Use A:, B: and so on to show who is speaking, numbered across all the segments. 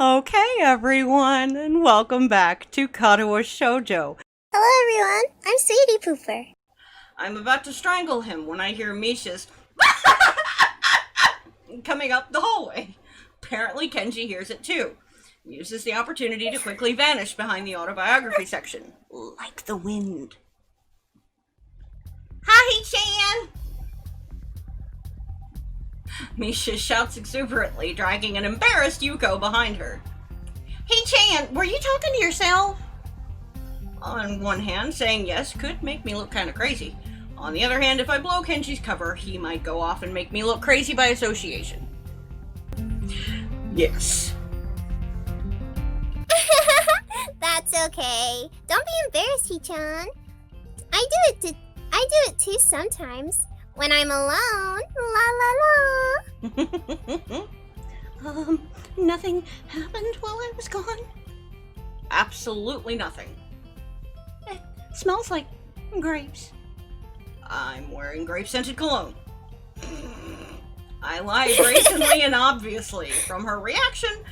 A: Okay, everyone, and welcome back to Katawa Shoujo.
B: Hello, everyone. I'm Sweetie Pooper.
A: I'm about to strangle him when I hear Misha's coming up the hallway. Apparently, Kenji hears it too. Uses the opportunity to quickly vanish behind the autobiography section, like the wind. Hi, Chan! Misha shouts exuberantly, dragging an embarrassed Yuko behind her. Hey, Chan, were you talking to yourself? On one hand, saying yes could make me look kind of crazy. On the other hand, if I blow Kenji's cover, he might go off and make me look crazy by association. Yes.
B: That's okay. Don't be embarrassed, Hee-chan. I do it too sometimes. When I'm alone. La la
A: la. Nothing happened while I was gone? Absolutely nothing. It smells like grapes. I'm wearing grape-scented cologne. I lie brazenly and obviously. From her reaction,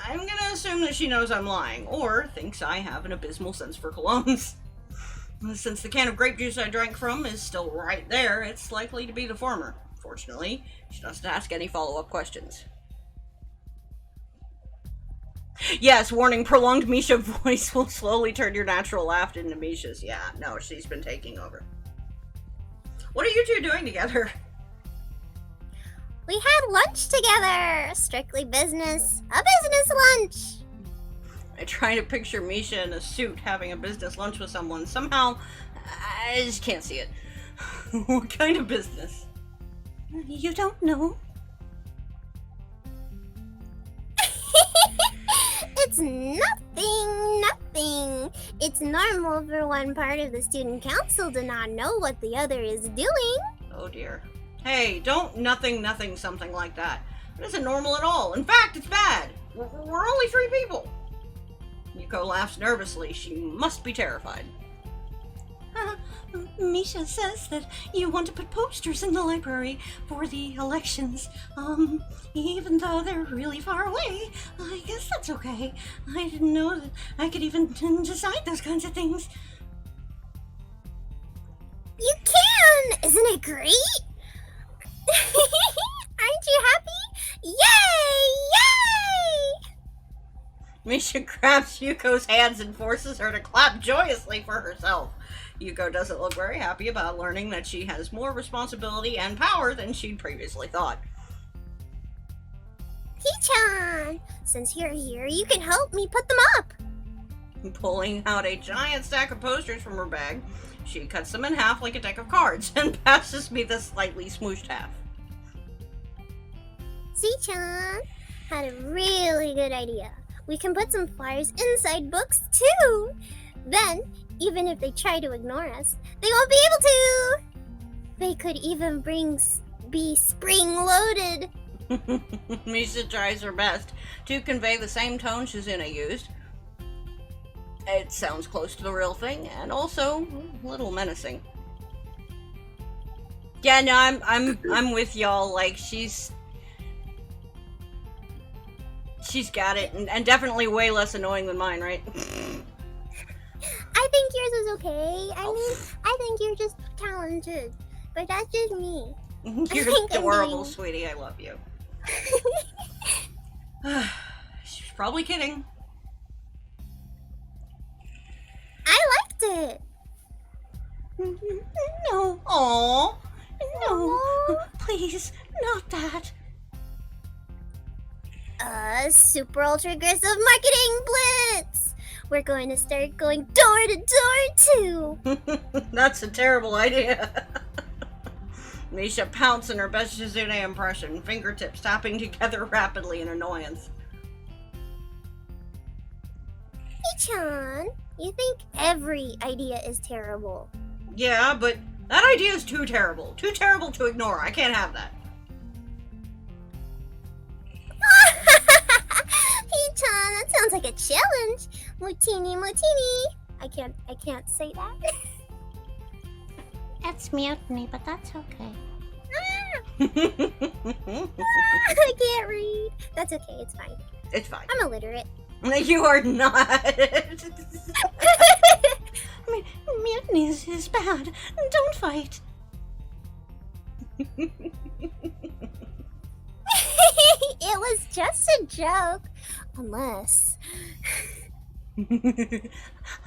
A: I'm gonna assume that she knows I'm lying, or thinks I have an abysmal sense for colognes. Since the can of grape juice I drank from is still right there, it's likely to be the former. Fortunately, she doesn't ask any follow-up questions. Yes, warning, prolonged Misha voice will slowly turn your natural laugh into Misha's. Yeah, no, she's been taking over. What are you two doing together?
B: We had lunch together. Strictly business. A business lunch.
A: I try to picture Misha in a suit having a business lunch with someone. Somehow, I just can't see it. What kind of business? You don't know?
B: It's nothing. It's normal for one part of the student council to not know what the other is doing.
A: Oh dear. Hey, don't nothing something like that. It isn't normal at all. In fact, it's bad. We're only 3 people. Yuko laughs nervously. She must be terrified. Misha says that you want to put posters in the library for the elections. Even though they're really far away, I guess that's okay. I didn't know that I could even decide those kinds of things.
B: You can! Isn't it great? Aren't you happy? Yay!
A: Misha grabs Yuko's hands and forces her to clap joyously for herself. Yuko doesn't look very happy about learning that she has more responsibility and power than she'd previously thought.
B: Hee-chan, since you're here, you can help me put them up.
A: Pulling out a giant stack of posters from her bag, she cuts them in half like a deck of cards and passes me the slightly smooshed half.
B: See-chan had a really good idea. We can put some flyers inside books, too. Then, even if they try to ignore us, they won't be able to. They could even be spring-loaded.
A: Misha tries her best to convey the same tone Shizune used. It sounds close to the real thing, and also a little menacing. Yeah, no, I'm with y'all. Like, she's got it, and definitely way less annoying than mine, right?
B: I think yours is okay. I think you're just talented. But that's just me.
A: You're adorable, sweetie. I love you. She's probably kidding.
B: I liked it.
A: No. Aww. No. Please, not that.
B: Super ultra aggressive marketing blitz! We're going to start going door to door, too!
A: That's a terrible idea. Misha pounced in her best Shizune impression, fingertips tapping together rapidly in annoyance.
B: Hee-chan, you think every idea is terrible.
A: Yeah, but that idea is too terrible. Too terrible to ignore. I can't have that.
B: Hee-chan, that sounds like a challenge. Mutini. I can't say that.
C: That's mutiny, but that's okay.
B: I can't read. That's okay, it's fine.
A: It's fine.
B: I'm illiterate.
A: You are not.
C: Mutiny is bad. Don't fight.
B: It was just a joke. Unless...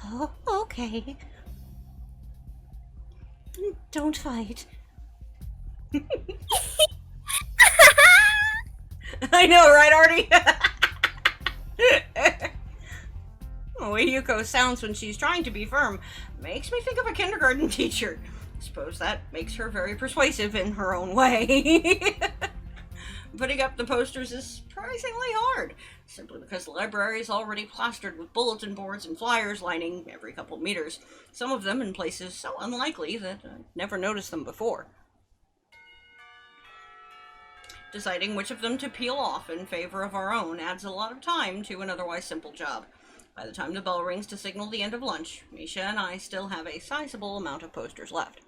C: Oh, okay. Don't fight.
A: I know, right, Artie? The way Yuko sounds when she's trying to be firm makes me think of a kindergarten teacher. I suppose that makes her very persuasive in her own way. Putting up the posters is surprisingly hard, simply because the library is already plastered with bulletin boards and flyers lining every couple meters, some of them in places so unlikely that I've never noticed them before. Deciding which of them to peel off in favor of our own adds a lot of time to an otherwise simple job. By the time the bell rings to signal the end of lunch, Misha and I still have a sizable amount of posters left.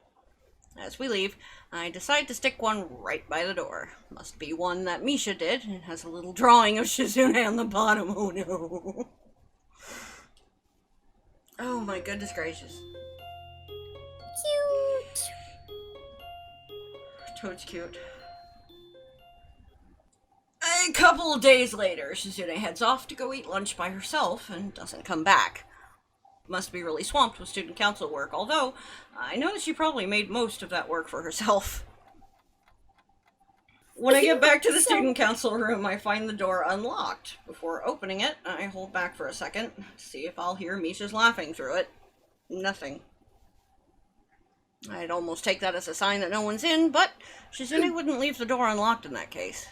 A: As we leave, I decide to stick one right by the door. Must be one that Misha did. It has a little drawing of Shizune on the bottom. Oh no. Oh my goodness gracious.
B: Cute.
A: Toad's cute. A couple of days later, Shizune heads off to go eat lunch by herself and doesn't come back. Must be really swamped with student council work, although I notice she probably made most of that work for herself. When I get back to the student council room, I find the door unlocked. Before opening it, I hold back for a second, see if I'll hear Misha's laughing through it. Nothing. I'd almost take that as a sign that no one's in, but Shizune wouldn't leave the door unlocked in that case.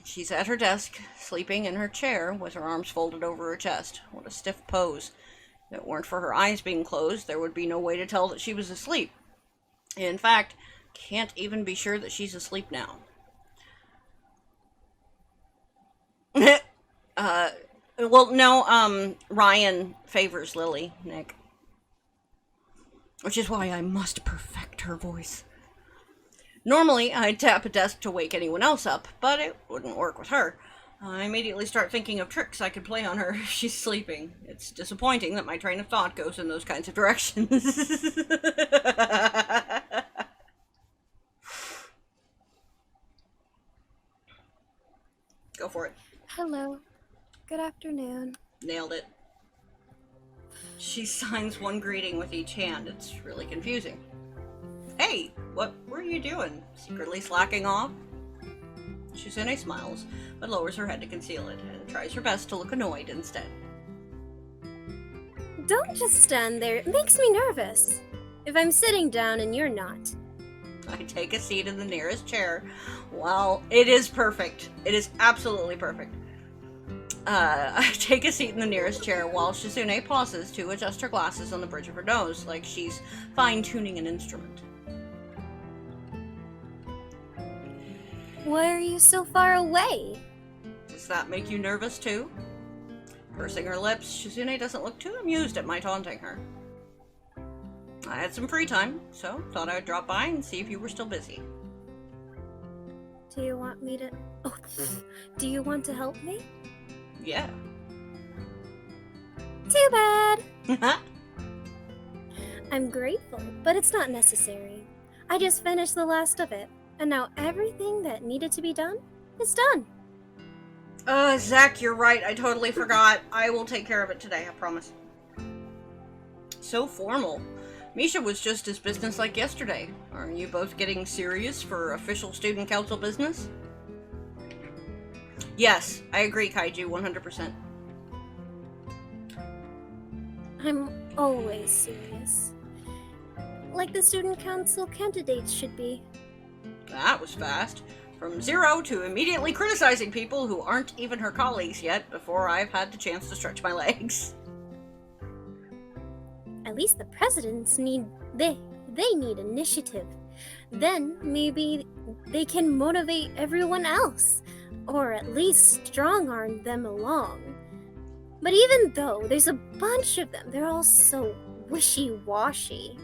A: She's at her desk, sleeping in her chair with her arms folded over her chest. What a stiff pose. If it weren't for her eyes being closed, there would be no way to tell that she was asleep. In fact, can't even be sure that she's asleep now. Well, no, Ryan favors Lily, Nick. Which is why I must perfect her voice. Normally, I'd tap a desk to wake anyone else up, but it wouldn't work with her. I immediately start thinking of tricks I could play on her if she's sleeping. It's disappointing that my train of thought goes in those kinds of directions. Go for it.
D: Hello. Good afternoon.
A: Nailed it. She signs one greeting with each hand. It's really confusing. Hey, what were you doing? Secretly slacking off? Shizune smiles, but lowers her head to conceal it, and tries her best to look annoyed instead.
D: Don't just stand there. It makes me nervous. If I'm sitting down and you're not.
A: I take a seat in the nearest chair. Well, it is perfect. It is absolutely perfect. I take a seat in the nearest chair while Shizune pauses to adjust her glasses on the bridge of her nose, like she's fine-tuning an instrument.
D: Why are you so far away?
A: Does that make you nervous too? Pursing her lips, Shizune doesn't look too amused at my taunting her. I had some free time, so thought I'd drop by and see if you were still busy.
D: Do you want me to... Oh, do you want to help me?
A: Yeah.
D: Too bad. I'm grateful, but it's not necessary. I just finished the last of it, and now everything that needed to be done is done.
A: Zach, you're right. I totally forgot. I will take care of it today, I promise. So formal. Misha was just as businesslike yesterday. Are you both getting serious for official student council business? Yes, I agree, Kaiju, 100%.
D: I'm always serious. Like the student council candidates should be.
A: That was fast. From zero to immediately criticizing people who aren't even her colleagues yet before I've had the chance to stretch my legs.
D: At least the presidents need... They need initiative. Then maybe they can motivate everyone else. Or at least strong-arm them along. But even though there's a bunch of them, they're all so wishy-washy.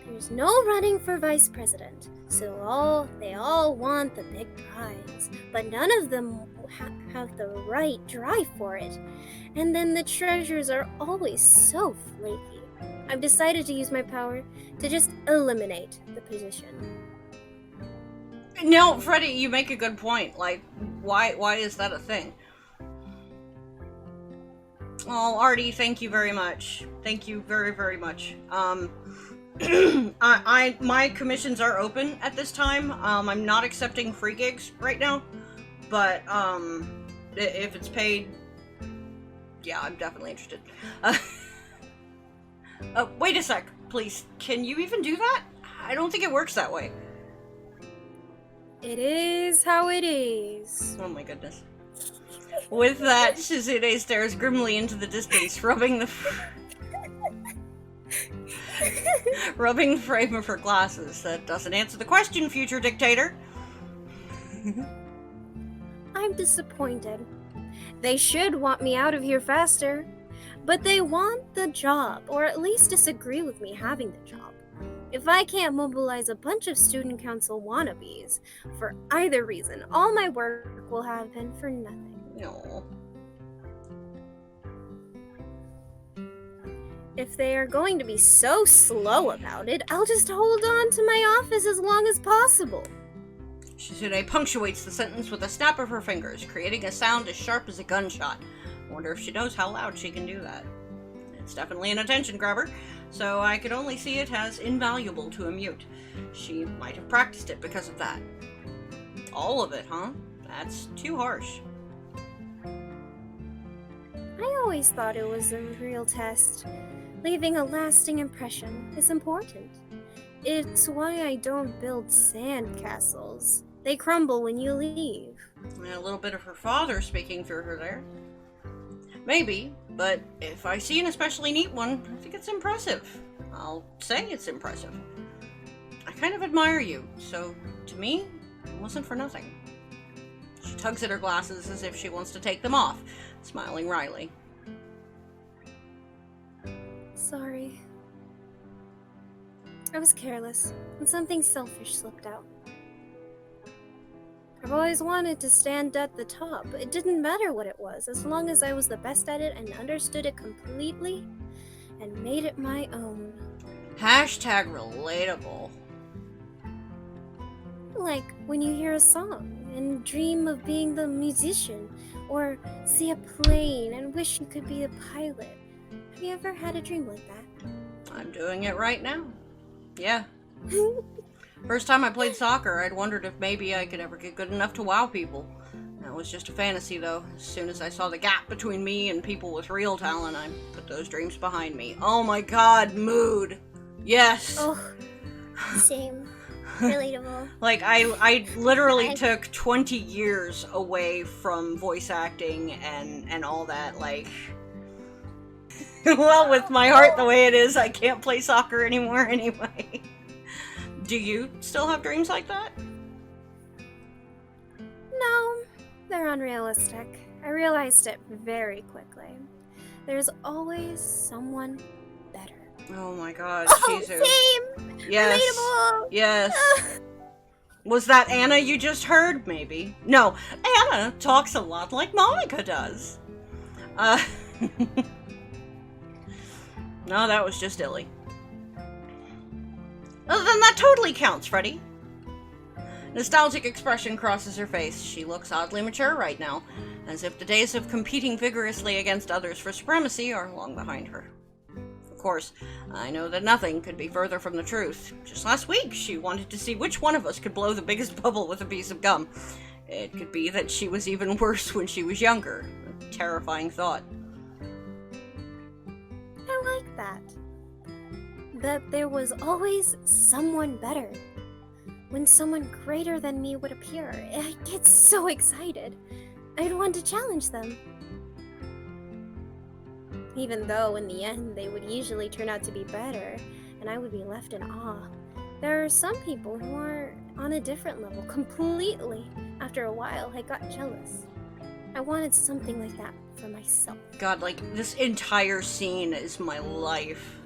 B: There's
D: there's no running for vice president, so they all want the big prize, but none of them have the right drive for it. And then the treasures are always so flaky. I've decided to use my power to just eliminate the position.
A: No, Freddie, you make a good point. Like, why is that a thing? Oh, Artie, thank you very much. Thank you very, very much. My commissions are open at this time. I'm not accepting free gigs right now, but if it's paid, yeah, I'm definitely interested. Wait a sec, please. Can you even do that? I don't think it works that way.
D: It is how it is.
A: Oh my goodness. With that, Shizune stares grimly into the distance, rubbing the frame of her glasses. That doesn't answer the question, future dictator.
D: I'm disappointed. They should want me out of here faster, but they want the job, or at least disagree with me having the job. If I can't mobilize a bunch of student council wannabes, for either reason, all my work will have been for nothing.
A: No.
D: If they are going to be so slow about it, I'll just hold on to my office as long as possible.
A: Shizune punctuates the sentence with a snap of her fingers, creating a sound as sharp as a gunshot. Wonder if she knows how loud she can do that. It's definitely an attention grabber, so I could only see it as invaluable to a mute. She might have practiced it because of that. All of it, huh? That's too harsh.
D: I always thought it was a real test. Leaving a lasting impression is important. It's why I don't build sand castles. They crumble when you leave.
A: A little bit of her father speaking through her there. Maybe, but if I see an especially neat one, I think it's impressive. I'll say it's impressive. I kind of admire you, so to me, it wasn't for nothing. She tugs at her glasses as if she wants to take them off, smiling wryly.
D: Sorry. I was careless, and something selfish slipped out. I've always wanted to stand at the top. It didn't matter what it was, as long as I was the best at it and understood it completely and made it my own.
A: Hashtag relatable.
D: Like when you hear a song and dream of being the musician, or see a plane and wish you could be the pilot. Have you ever had a dream like that?
A: I'm doing it right now. Yeah. First time I played soccer, I'd wondered if maybe I could ever get good enough to wow people. That was just a fantasy, though. As soon as I saw the gap between me and people with real talent, I put those dreams behind me. Oh my god, mood. Yes.
B: Oh, same. Relatable.
A: Like, I literally took 20 years away from voice acting and all that, like... Well, with my heart the way it is, I can't play soccer anymore anyway. Do you still have dreams like that?
D: No, they're unrealistic. I realized it very quickly. There's always someone better.
A: Oh my god,
B: Oh,
A: Shizu.
B: same.
A: Yes.
B: Relatable.
A: Yes. Was that Anna you just heard, maybe? No, Anna talks a lot like Monica does. No, that was just Illy. Then that totally counts, Freddy. Nostalgic expression crosses her face. She looks oddly mature right now, as if the days of competing vigorously against others for supremacy are long behind her. Of course, I know that nothing could be further from the truth. Just last week, she wanted to see which one of us could blow the biggest bubble with a piece of gum. It could be that she was even worse when she was younger. A terrifying thought.
D: I like that. That there was always someone better. When someone greater than me would appear, I get so excited. I'd want to challenge them. Even though in the end they would usually turn out to be better, and I would be left in awe. There are some people who are on a different level completely. After a while, I got jealous. I wanted something like that for myself.
A: God, like, this entire scene is my life.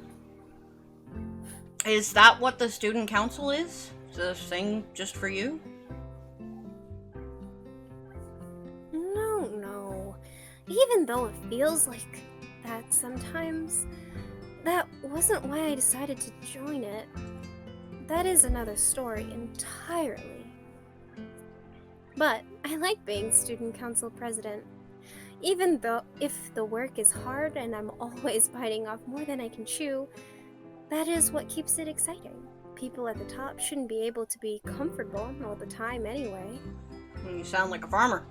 A: Is that what the student council is? The thing just for you?
D: No. Even though it feels like that sometimes, that wasn't why I decided to join it. That is another story entirely. But I like being student council president. Even though if the work is hard and I'm always biting off more than I can chew, that is what keeps it exciting. People at the top shouldn't be able to be comfortable all the time anyway.
A: You sound like a farmer.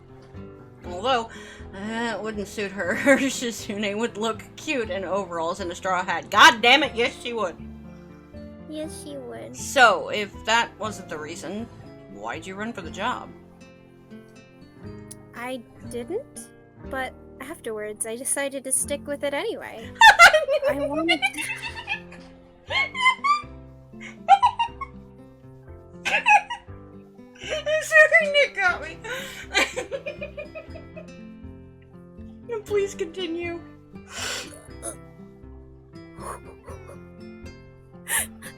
A: Although, it wouldn't suit her. Shizune would look cute in overalls and a straw hat. God damn it, yes she would.
B: Yes, she would.
A: So, if that wasn't the reason, why'd you run for the job?
D: I didn't, but afterwards I decided to stick with it anyway. I wanted to...
A: Sorry, Nick got me. Please continue.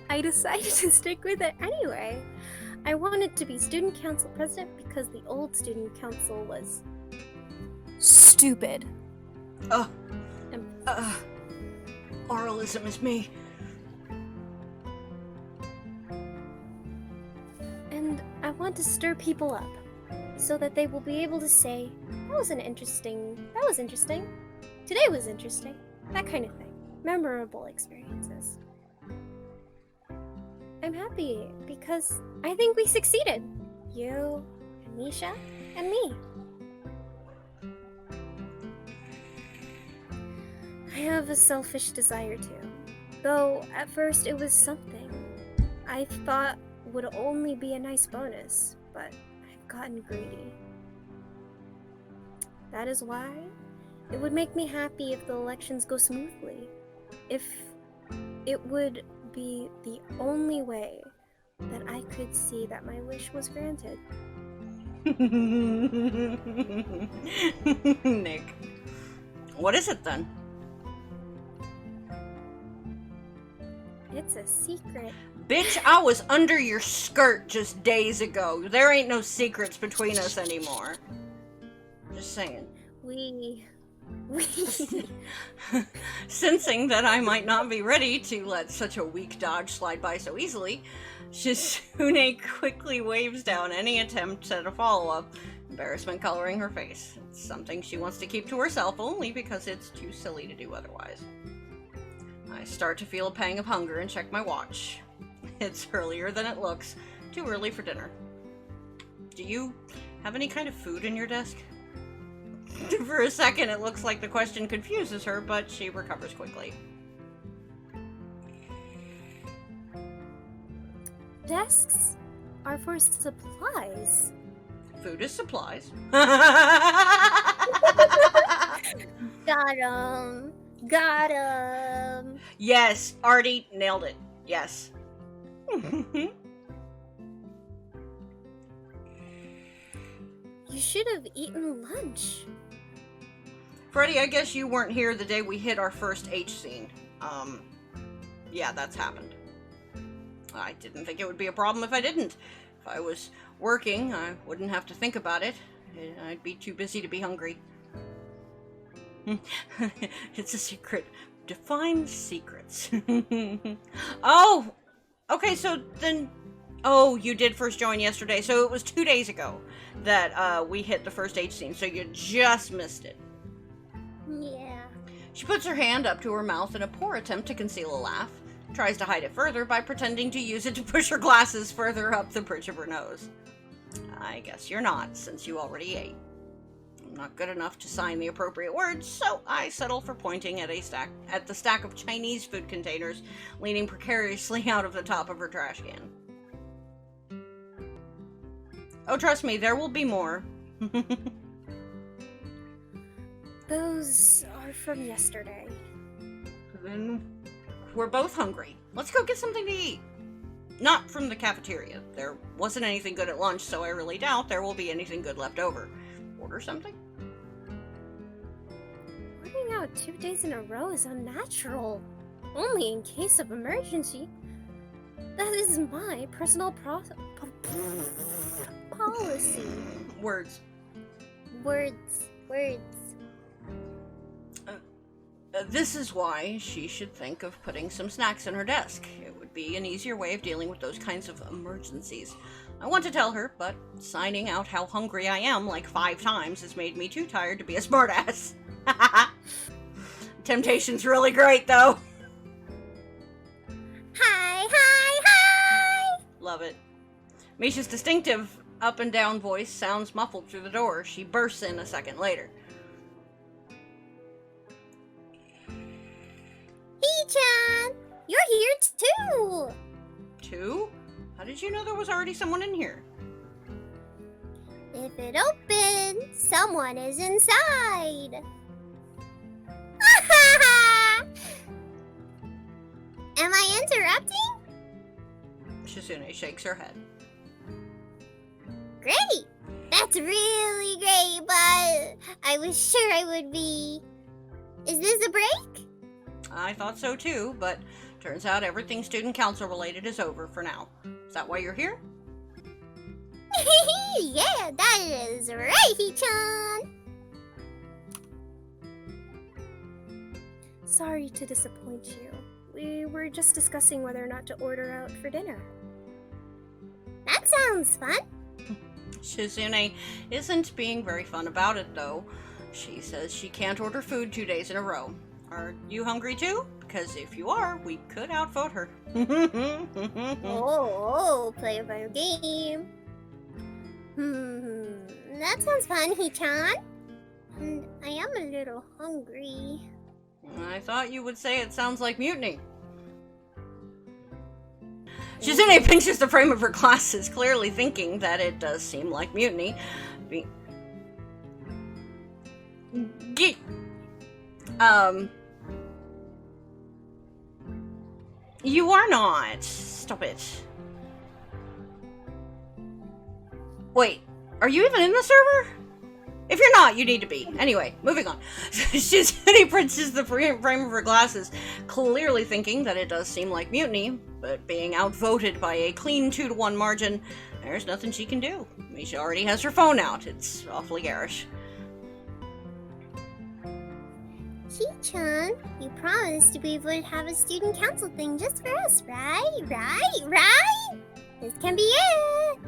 D: I decided to stick with it anyway. I wanted to be student council president because the old student council was stupid.
A: Oralism is me.
D: And I want to stir people up so that they will be able to say, that was interesting, today was interesting, that kind of thing. Memorable experiences. I'm happy because I think we succeeded. You, and Misha, and me. I have a selfish desire too, though at first it was something I thought would only be a nice bonus, but I've gotten greedy. That is why it would make me happy if the elections go smoothly. If it would be the only way that I could see that my wish was granted.
A: Nick. What is it then?
D: It's a secret.
A: Bitch, I was under your skirt just days ago. There ain't no secrets between us anymore. Just saying.
D: We...
A: Sensing that I might not be ready to let such a weak dodge slide by so easily, Shizune quickly waves down any attempt at a follow-up, embarrassment coloring her face. It's something she wants to keep to herself only because it's too silly to do otherwise. I start to feel a pang of hunger and check my watch. It's earlier than it looks. Too early for dinner. Do you have any kind of food in your desk? For a second, it looks like the question confuses her, but she recovers quickly.
D: Desks are for supplies.
A: Food is supplies.
B: Got him.
A: Yes, Artie nailed it. Yes.
D: You should have eaten lunch.
A: Freddy, I guess you weren't here the day we hit our first H scene. Yeah, that's happened. I didn't think it would be a problem if I didn't. If I was working, I wouldn't have to think about it. I'd be too busy to be hungry. It's a secret. Define secrets. Oh! Okay, so then... Oh, you did first join yesterday, so it was 2 days ago that we hit the first H scene, so you just missed it.
B: Yeah.
A: She puts her hand up to her mouth in a poor attempt to conceal a laugh, tries to hide it further by pretending to use it to push her glasses further up the bridge of her nose. I guess you're not, since you already ate. I'm not good enough to sign the appropriate words, so I settle for pointing at the stack of Chinese food containers leaning precariously out of the top of her trash can. Oh, trust me, there will be more.
D: Those are from yesterday.
A: Then we're both hungry. Let's go get something to eat. Not from the cafeteria. There wasn't anything good at lunch, so I really doubt there will be anything good left over. Order something?
D: Ordering out 2 days in a row is unnatural. Only in case of emergency. That is my personal policy.
A: Words.
B: Words.
A: This is why she should think of putting some snacks in her desk. It would be an easier way of dealing with those kinds of emergencies. I want to tell her, but signing out how hungry I am like 5 times has made me too tired to be a smartass. Temptation's really great, though.
B: Hi!
A: Love it. Misha's distinctive up and down voice sounds muffled through the door. She bursts in a second later.
B: Hee-chan! You're here too!
A: 2? How did you know there was already someone in here?
B: If it opens, someone is inside. Am I interrupting?
A: Shizune shakes her head.
B: Great! That's really great, but I was sure I would be. Is this a break?
A: I thought so too, but turns out everything student council related is over for now. Is that why you're here?
B: Yeah, that is right, Hee-chan!
D: Sorry to disappoint you. We were just discussing whether or not to order out for dinner.
B: That sounds fun.
A: Shizune isn't being very fun about it, though. She says she can't order food 2 days in a row. Are you hungry too? Because if you are, we could outvote her.
B: Play a fire game. That sounds fun, Hee-chan. And I am a little hungry.
A: I thought you would say it sounds like mutiny. Shizune pinches the frame of her glasses, clearly thinking that it does seem like mutiny. You are not. Stop it. Wait, are you even in the server? If you're not, you need to be. Anyway, moving on. Shizune pinches the frame of her glasses, clearly thinking that it does seem like mutiny, but being outvoted by a clean 2-to-1 margin, there's nothing she can do. Misha already has her phone out. It's awfully garish.
B: Hee-chan, you promised to be able to have a student council thing just for us, right? Right? This can be it!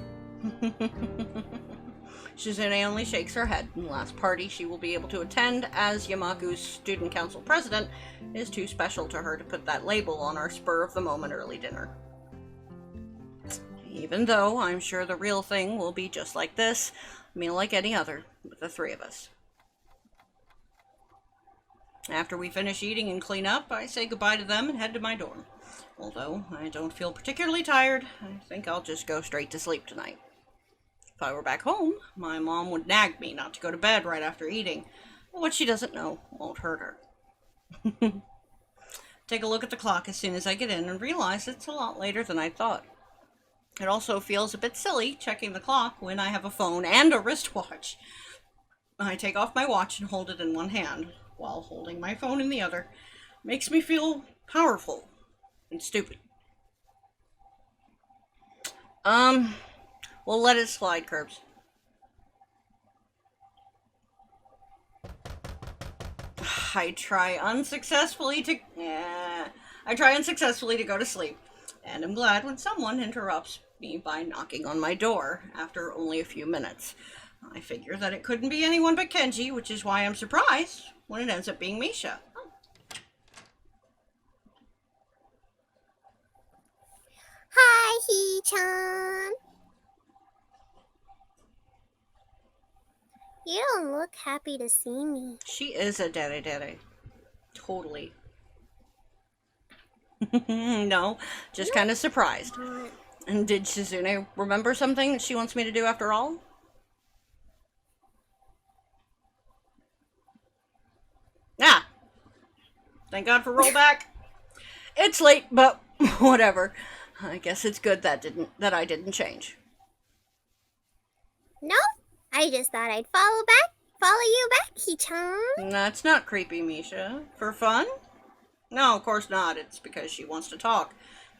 A: Shizune only shakes her head. The last party she will be able to attend as Yamaku's student council president is too special to her to put that label on our spur-of-the-moment early dinner. Even though I'm sure the real thing will be just like this, a meal like any other, with the 3 of us. After we finish eating and clean up, I say goodbye to them and head to my dorm. Although I don't feel particularly tired, I think I'll just go straight to sleep tonight. If I were back home, my mom would nag me not to go to bed right after eating. But what she doesn't know won't hurt her. Take a look at the clock as soon as I get in and realize it's a lot later than I thought. It also feels a bit silly checking the clock when I have a phone and a wristwatch. I take off my watch and hold it in one hand, while holding my phone in the other. Makes me feel powerful and stupid. We'll let it slide, Curbs. I try unsuccessfully to go to sleep, and I'm glad when someone interrupts me by knocking on my door after only a few minutes. I figure that it couldn't be anyone but Kenji, which is why I'm surprised when it ends up being Misha.
B: Hi, Hee-chan. You don't look happy to see me.
A: She is a dere. Totally. No, just kind of surprised. And did Shizune remember something that she wants me to do after all? Ah! Thank God for rollback. It's late, but whatever. I guess it's good that I didn't change.
B: No, I just thought I'd follow you back, Hee-chan.
A: That's not creepy, Misha. For fun? No, of course not. It's because she wants to talk.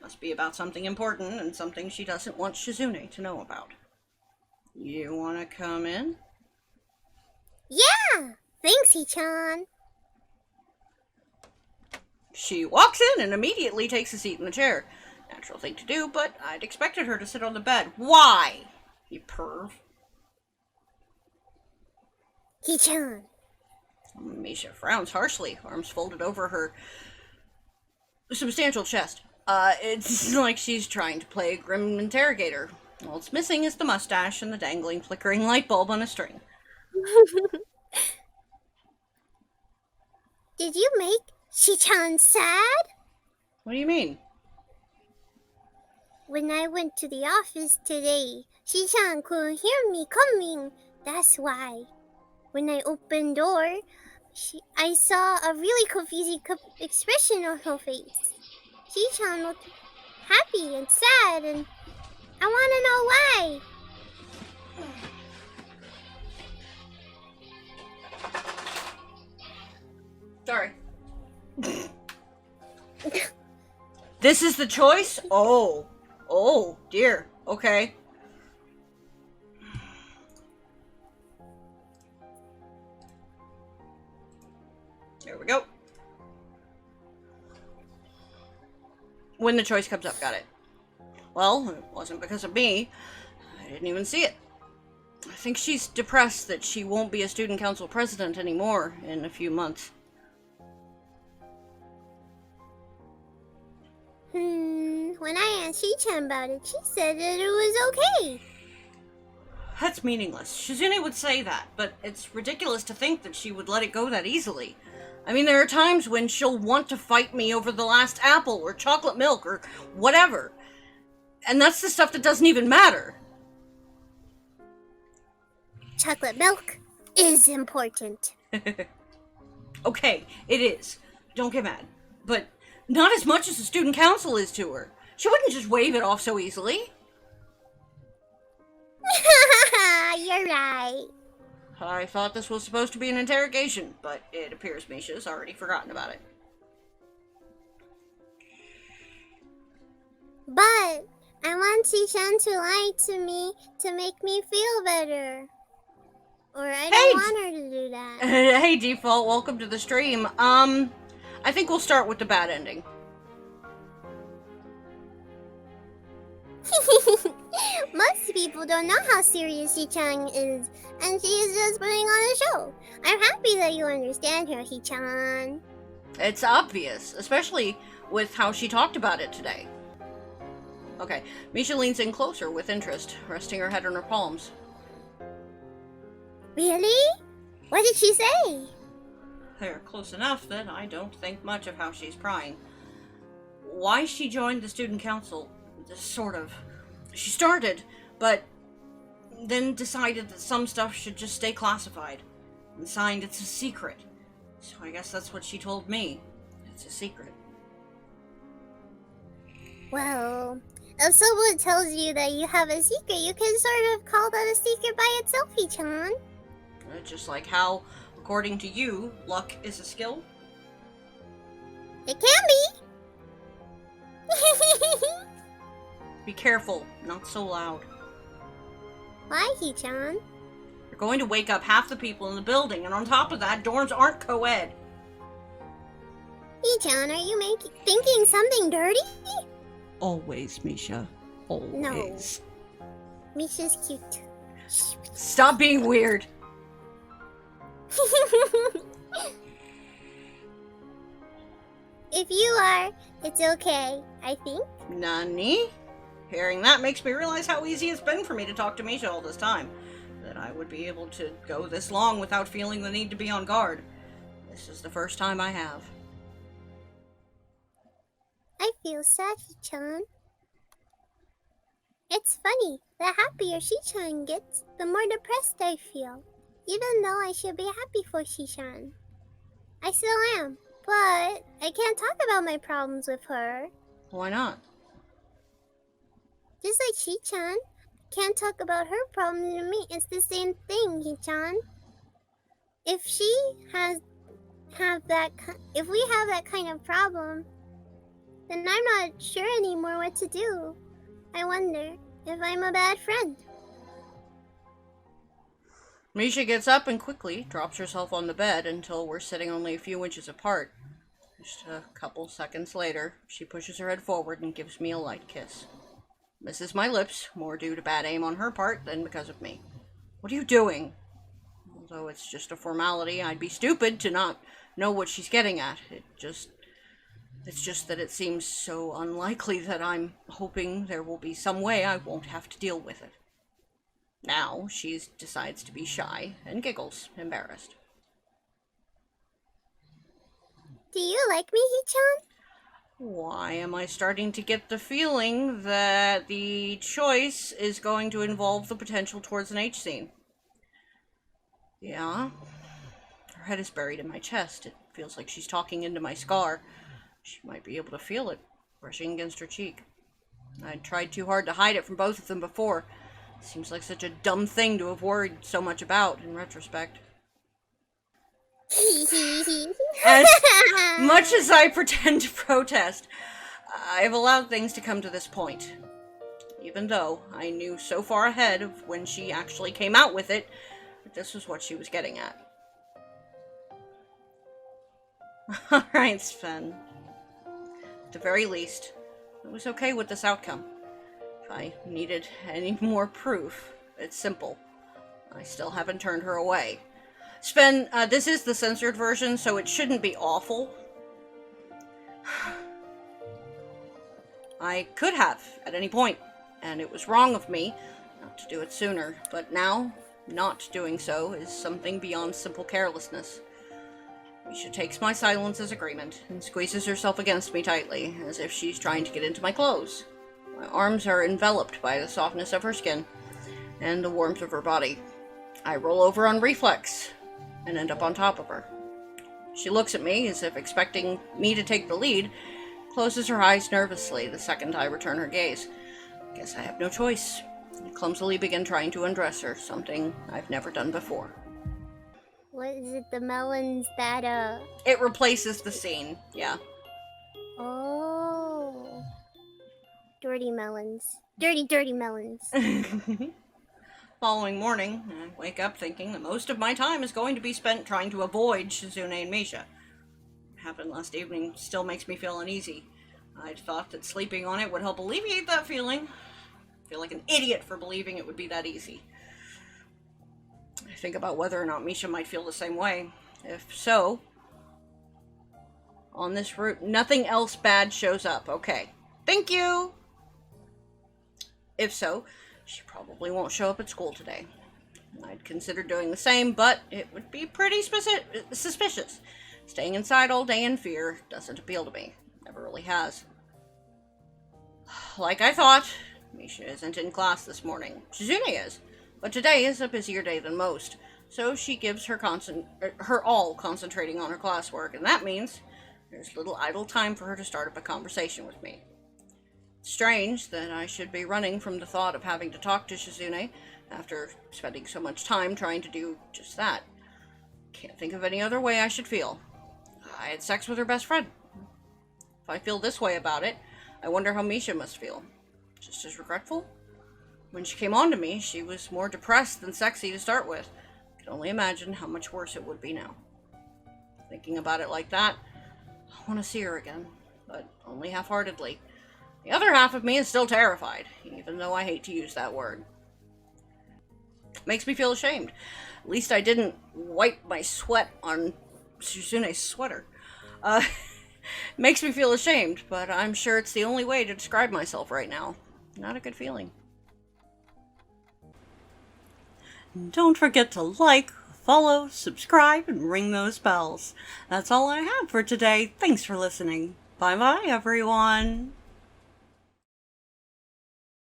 A: Must be about something important and something she doesn't want Shizune to know about. You want to come in?
B: Yeah! Thanks, Hichan.
A: She walks in and immediately takes a seat in the chair. Natural thing to do, but I'd expected her to sit on the bed. Why? You perv.
B: Hichan.
A: Misha frowns harshly, arms folded over her substantial chest. It's like she's trying to play a grim interrogator. All it's missing is the mustache and the dangling, flickering light bulb on a string.
B: Did you make Hichan sad?
A: What do you mean?
B: When I went to the office today, Hichan couldn't hear me coming. That's why. When I opened door, I saw a really confusing expression on her face. Hichan looked happy and sad, and I want to know why.
A: Sorry. This is the choice? Oh. Oh, dear. Okay. There we go. When the choice comes up, got it. Well, it wasn't because of me. I didn't even see it. I think she's depressed that she won't be a student council president anymore in a few months.
B: When I asked Hichan about it, she said that it was okay.
A: That's meaningless. Shizune would say that, but it's ridiculous to think that she would let it go that easily. I mean, there are times when she'll want to fight me over the last apple or chocolate milk or whatever. And that's the stuff that doesn't even matter.
B: Chocolate milk is important.
A: Okay, it is. Don't get mad. But not as much as the student council is to her. She wouldn't just wave it off so easily.
B: You're right.
A: I thought this was supposed to be an interrogation, but it appears Misha's already forgotten about it.
B: But I want Hichan to lie to me to make me feel better. Or I don't want her to do that.
A: Hey, Default, welcome to the stream. I think we'll start with the bad ending.
B: Most people don't know how serious Hichan is, and she is just putting on a show. I'm happy that you understand her, Hichan.
A: It's obvious, especially with how she talked about it today. Okay, Misha leans in closer with interest, resting her head on her palms.
B: Really? What did she say?
A: They're close enough that I don't think much of how she's prying. Why she joined the student council, sort of. She started, but then decided that some stuff should just stay classified. And signed it's a secret. So I guess that's what she told me. It's a secret.
B: Well, if someone tells you that you have a secret, you can sort of call that a secret by itself, Hichan.
A: Just like how, according to you, luck is a skill?
B: It can be.
A: Be careful, not so loud.
B: Why, Hichan?
A: You're going to wake up half the people in the building, and on top of that, dorms aren't co-ed.
B: Hichan, are you thinking something dirty?
A: Always, Misha. Always.
B: No. Misha's cute.
A: Stop being weird.
B: If you are, it's okay, I think.
A: Nani? Hearing that makes me realize how easy it's been for me to talk to Misha all this time. That I would be able to go this long without feeling the need to be on guard. This is the first time I have.
B: I feel sad, Hichan. It's funny, the happier Hichan gets, the more depressed I feel. Even though I should be happy for Hichan. I still am, but I can't talk about my problems with her.
A: Why not?
B: Just like Hichan can't talk about her problems with me, it's the same thing, Hichan. If we have that kind of problem, then I'm not sure anymore what to do. I wonder if I'm a bad friend.
A: Misha gets up and quickly drops herself on the bed until we're sitting only a few inches apart. Just a couple seconds later, she pushes her head forward and gives me a light kiss. Misses my lips, more due to bad aim on her part than because of me. What are you doing? Although it's just a formality, I'd be stupid to not know what she's getting at. It's just that it seems so unlikely that I'm hoping there will be some way I won't have to deal with it. Now, she decides to be shy and giggles, embarrassed.
B: Do you like me, Hee-chan?
A: Why am I starting to get the feeling that the choice is going to involve the potential towards an H scene? Yeah. Her head is buried in my chest. It feels like she's talking into my scar. She might be able to feel it, brushing against her cheek. I'd tried too hard to hide it from both of them before. Seems like such a dumb thing to have worried so much about, in retrospect. As much as I pretend to protest, I've allowed things to come to this point. Even though I knew so far ahead of when she actually came out with it, that this was what she was getting at. Alright, Sven. At the very least, I was okay with this outcome. If I needed any more proof, it's simple. I still haven't turned her away. Sven, this is the censored version, so it shouldn't be awful. I could have, at any point, and it was wrong of me not to do it sooner, but now, not doing so is something beyond simple carelessness. Misha takes my silence as agreement and squeezes herself against me tightly, as if she's trying to get into my clothes. My arms are enveloped by the softness of her skin and the warmth of her body. I roll over on reflex and end up on top of her. She looks at me as if expecting me to take the lead, closes her eyes nervously the second I return her gaze. Guess I have no choice. I clumsily begin trying to undress her, something I've never done before.
B: What is it, the melons that,
A: It replaces the scene, yeah.
B: Oh. Dirty melons. Dirty melons.
A: Following morning, I wake up thinking that most of my time is going to be spent trying to avoid Shizune and Misha. What happened last evening still makes me feel uneasy. I'd thought that sleeping on it would help alleviate that feeling. I feel like an idiot for believing it would be that easy. I think about whether or not Misha might feel the same way. If so, on this route, nothing else bad shows up. Okay. Thank you! If so, she probably won't show up at school today. I'd consider doing the same, but it would be pretty suspicious. Staying inside all day in fear doesn't appeal to me. Never really has. Like I thought, Misha isn't in class this morning. Shizune is, but today is a busier day than most, so she gives her all concentrating on her classwork, and that means there's little idle time for her to start up a conversation with me. Strange that I should be running from the thought of having to talk to Shizune after spending so much time trying to do just that. Can't think of any other way I should feel. I had sex with her best friend. If I feel this way about it, I wonder how Misha must feel. Just as regretful? When she came on to me, she was more depressed than sexy to start with. I can only imagine how much worse it would be now. Thinking about it like that, I want to see her again, but only half-heartedly. The other half of me is still terrified, even though I hate to use that word. Makes me feel ashamed. At least I didn't wipe my sweat on Shizune's sweater. Makes me feel ashamed, but I'm sure it's the only way to describe myself right now. Not a good feeling.
C: Don't forget to like, follow, subscribe, and ring those bells. That's all I have for today. Thanks for listening. Bye-bye, everyone.